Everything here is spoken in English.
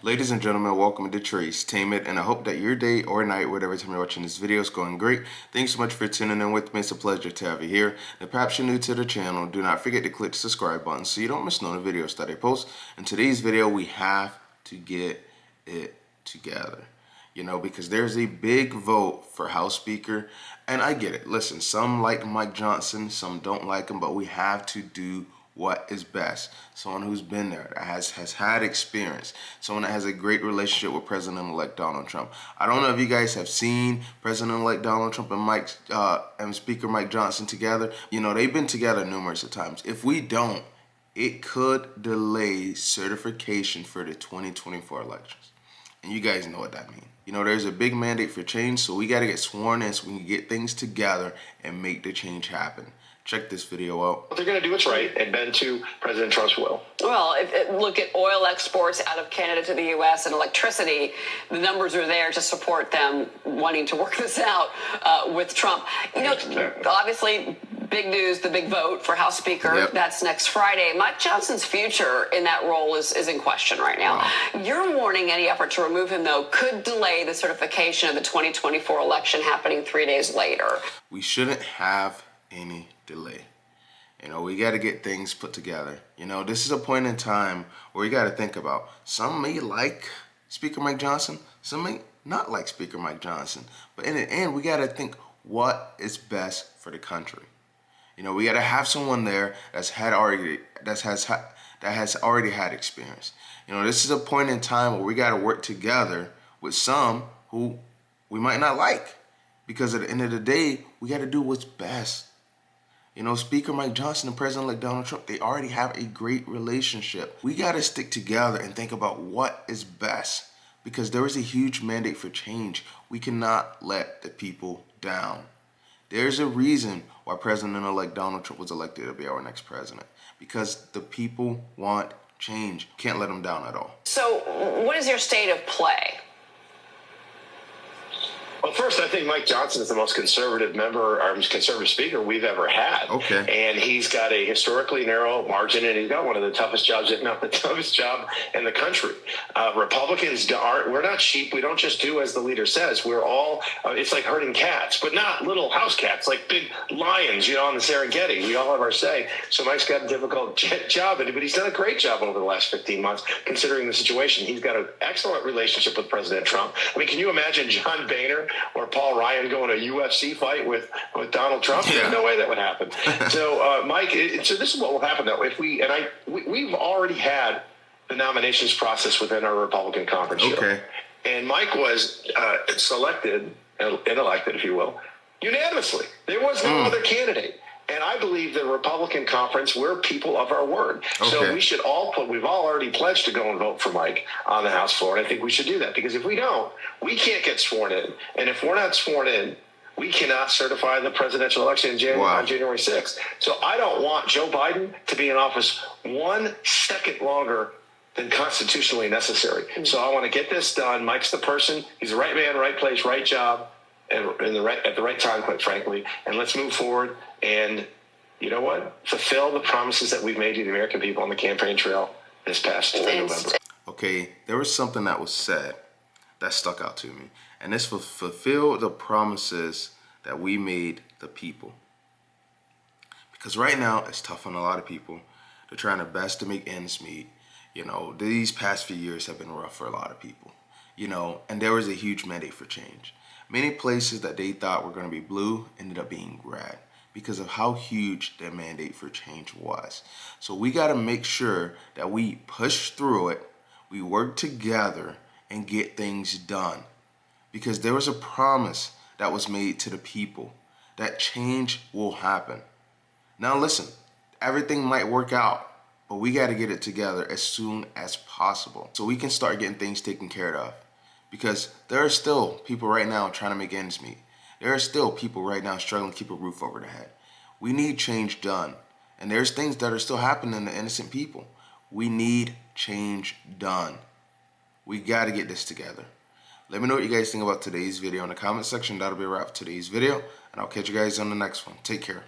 Ladies and gentlemen, welcome to Tracetainment, and I hope that your day or night, whatever time you're watching this video, is going great. Thanks so much for tuning in with me. It's a pleasure to have you here. Now, perhaps you're new to the channel. Do not forget to click the subscribe button so you don't miss none of the videos that I post. In today's video, we have to get it together. You know, because there's a big vote for House Speaker, and I get it. Listen, some like Mike Johnson, some don't like him, but we have to do what is best. Someone who's been there, that has had experience, someone that has a great relationship with President-elect Donald Trump. I don't know if you guys have seen President-elect Donald Trump and Speaker Mike Johnson together. You know, they've been together numerous of times. If we don't, it could delay certification for the 2024 elections. And you guys know what that means. You know, there's a big mandate for change, so we got to get sworn in so we can get things together and make the change happen. Check this video out. They're going to do what's right and bend to President Trump's will. Well, look at oil exports out of Canada to the U.S. and electricity. The numbers are there to support them wanting to work this out with Trump. You know, obviously, big news, the big vote for House Speaker. Yep. That's next Friday. Mike Johnson's future in that role is in question right now. Wow. You're warning any effort to remove him, though, could delay the certification of the 2024 election happening 3 days later. We shouldn't have any delay. You know, we got to get things put together. You know, this is a point in time where we got to think about, some may like Speaker Mike Johnson, some may not like Speaker Mike Johnson, but in the end, we got to think what is best for the country. You know, we got to have someone there that has already had experience. You know, this is a point in time where we got to work together with some who we might not like, because at the end of the day, we got to do what's best. You know, Speaker Mike Johnson and President-elect Donald Trump, they already have a great relationship. We got to stick together and think about what is best, because there is a huge mandate for change. We cannot let the people down. There's a reason why President-elect Donald Trump was elected to be our next president, because the people want change. Can't let them down at all. So what is your state of play? Well, first, I think Mike Johnson is the most conservative member, or conservative speaker we've ever had. Okay. And he's got a historically narrow margin, and he's got one of the toughest jobs, if not the toughest job in the country. Republicans we're not sheep. We don't just do as the leader says. We're all, it's like herding cats, but not little house cats, like big lions, you know, on the Serengeti. We all have our say. So Mike's got a difficult job, but he's done a great job over the last 15 months, considering the situation. He's got an excellent relationship with President Trump. I mean, can you imagine John Boehner or Paul Ryan going to a UFC fight with Donald Trump? Yeah. There's no way that would happen. So, Mike, so this is what will happen, though. If we've already had the nominations process within our Republican conference. Okay. And Mike was selected and elected, if you will, unanimously. There was no other candidate. And I believe the Republican conference, we're people of our word. Okay. So we should we've all already pledged to go and vote for Mike on the House floor. And I think we should do that, because if we don't, we can't get sworn in. And if we're not sworn in, we cannot certify the presidential election on January 6th. So I don't want Joe Biden to be in office 1 second longer than constitutionally necessary. So I want to get this done. Mike's the person. He's the right man, right place, right job, at the right time, quite frankly. And let's move forward and, you know what, fulfill the promises that we've made to the American people on the campaign trail this past November. Okay, there was something that was said that stuck out to me. And this will fulfill the promises that we made the people. Because right now, it's tough on a lot of people. They're trying their best to make ends meet. You know, these past few years have been rough for a lot of people. You know, and there was a huge mandate for change. Many places that they thought were going to be blue ended up being red because of how huge their mandate for change was. So we got to make sure that we push through it, we work together, and get things done. Because there was a promise that was made to the people that change will happen. Now listen, everything might work out, but we got to get it together as soon as possible so we can start getting things taken care of. Because there are still people right now trying to make ends meet. There are still people right now struggling to keep a roof over their head. We need change done. And there's things that are still happening to innocent people. We need change done. We got to get this together. Let me know what you guys think about today's video in the comment section. That'll be a wrap for today's video. And I'll catch you guys on the next one. Take care.